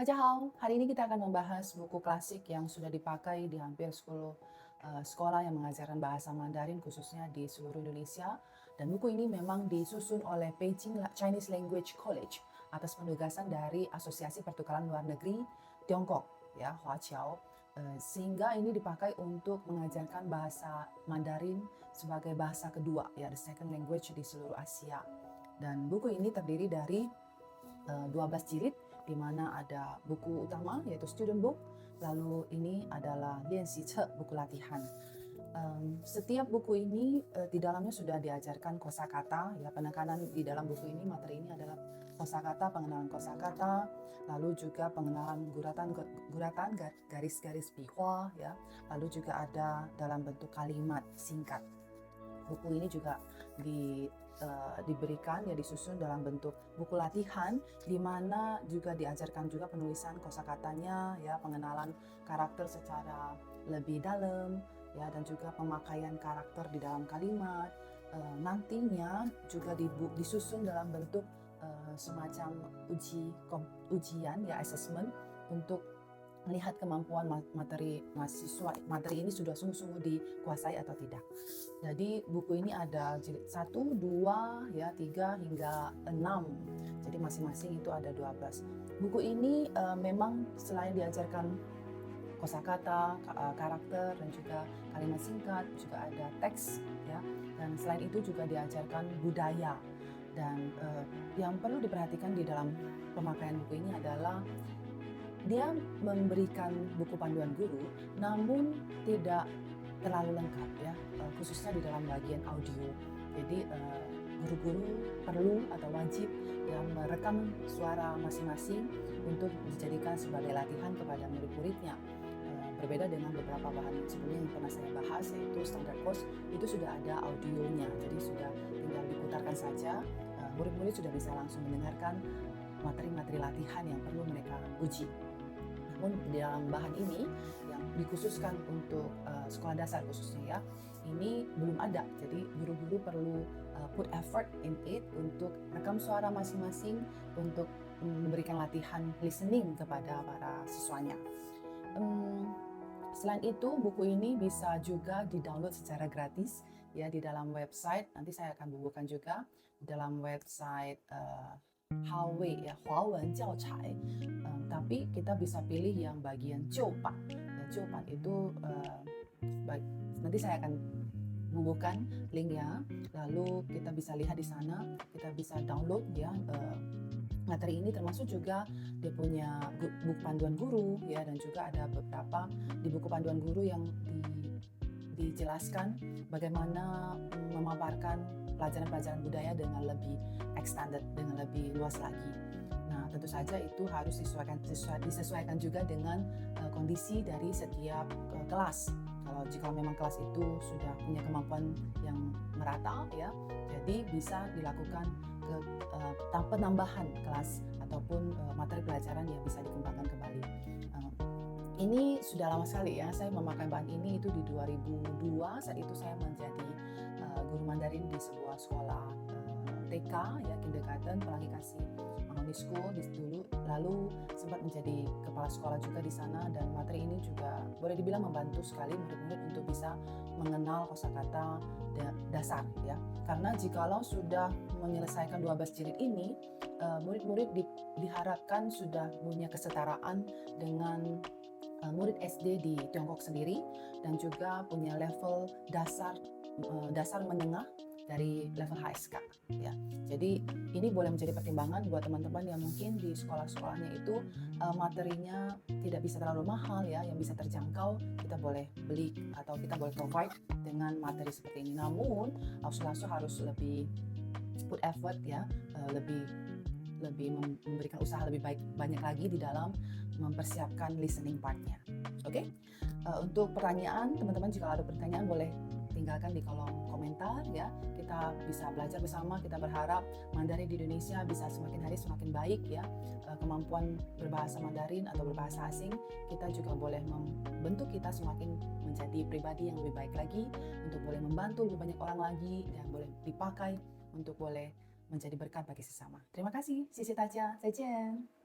Hao, hari ini kita akan membahas buku klasik yang sudah dipakai di hampir 10 sekolah yang mengajarkan bahasa Mandarin khususnya di seluruh Indonesia. Dan buku ini memang disusun oleh Beijing Chinese Language College atas penugasan dari Asosiasi Pertukaran Luar Negeri Tiongkok, ya, Huaqiao. Sehingga ini dipakai untuk mengajarkan bahasa Mandarin sebagai bahasa kedua, ya, the second language di seluruh Asia. Dan buku ini terdiri dari 12 jilid, di mana ada buku utama yaitu student book, lalu ini adalah lianxi ce, buku latihan. Setiap buku ini di dalamnya sudah diajarkan kosakata, ya, penekanan di dalam buku ini, materi ini adalah kosakata, pengenalan kosakata, lalu juga pengenalan guratan, garis-garis bihua, ya, lalu juga ada dalam bentuk kalimat singkat. Buku ini juga diberikan, ya, disusun dalam bentuk buku latihan, di mana juga diajarkan juga penulisan kosakatanya, ya, pengenalan karakter secara lebih dalam, ya, dan juga pemakaian karakter di dalam kalimat. Nantinya juga disusun dalam bentuk semacam ujian, ya, assessment, untuk melihat kemampuan materi mahasiswa. Materi ini sudah sungguh-sungguh dikuasai atau tidak. Jadi buku ini ada jilid 1, 2, ya, 3 hingga 6. Jadi masing-masing itu ada 12. Buku ini memang selain diajarkan kosakata, karakter, dan juga kalimat singkat, juga ada teks, ya. Dan selain itu juga diajarkan budaya. Dan yang perlu diperhatikan di dalam pemakaian buku ini adalah dia memberikan buku panduan guru, namun tidak terlalu lengkap, ya, khususnya di dalam bagian audio. Jadi guru-guru perlu atau wajib, ya, merekam suara masing-masing untuk dijadikan sebagai latihan kepada murid-muridnya. Berbeda dengan beberapa bahan sebelumnya yang pernah saya bahas, yaitu standard course, itu sudah ada audionya, jadi sudah tinggal diputarkan saja, murid-murid sudah bisa langsung mendengarkan materi-materi latihan yang perlu mereka uji. Namun di dalam bahan ini yang dikhususkan untuk sekolah dasar khususnya, ya, ini belum ada. Jadi guru-guru perlu put effort in it untuk rekam suara masing-masing untuk memberikan latihan listening kepada para siswanya. Selain itu, buku ini bisa juga di-download secara gratis, ya, di dalam website. Nanti saya akan bukukan juga di dalam website Hawei, ya, Huawen Jiao Cai. Tapi kita bisa pilih yang bagian Jiuban. Ya, Jiuban itu nanti saya akan bukukan linknya, lalu kita bisa lihat di sana, kita bisa download, ya, materi ini, termasuk juga dia punya buku panduan guru, ya, dan juga ada beberapa di buku panduan guru yang dijelaskan bagaimana memaparkan pelajaran-pelajaran budaya dengan lebih extended, dengan lebih luas lagi. Nah, tentu saja itu harus disesuaikan juga dengan kondisi dari setiap kelas. Jika memang kelas itu sudah punya kemampuan yang merata, ya, jadi bisa dilakukan penambahan kelas ataupun materi pelajaran yang bisa dikembangkan kembali. Ini sudah lama sekali, ya, saya memakai bahan ini itu di 2002. Saat itu saya menjadi guru Mandarin di sebuah sekolah TK, ya, kindergarten, pelangi kasih Harmony School dulu, lalu sempat menjadi kepala sekolah juga di sana. Dan materi ini juga boleh dibilang membantu sekali murid-murid untuk bisa mengenal kosakata dasar, ya. Karena jikalau sudah menyelesaikan 12 jilid ini, murid-murid diharapkan sudah punya kesetaraan dengan murid SD di Tiongkok sendiri, dan juga punya level dasar menengah dari level HSK, ya. Jadi ini boleh menjadi pertimbangan buat teman-teman yang mungkin di sekolah-sekolahnya itu materinya tidak bisa terlalu mahal, ya, yang bisa terjangkau. Kita boleh beli atau kita boleh provide dengan materi seperti ini. Namun langsung harus lebih put effort, ya, lebih memberikan usaha lebih banyak lagi di dalam mempersiapkan listening partnya. Oke? Untuk pertanyaan, teman-teman jika ada pertanyaan boleh tinggalkan di kolom komentar, ya. Kita bisa belajar bersama. Kita berharap Mandarin di Indonesia bisa semakin hari semakin baik, ya. Kemampuan berbahasa Mandarin atau berbahasa asing kita juga boleh membentuk kita semakin menjadi pribadi yang lebih baik lagi, untuk boleh membantu lebih banyak orang lagi, dan boleh dipakai untuk boleh menjadi berkat bagi sesama. Terima kasih, 谢谢大家，再见。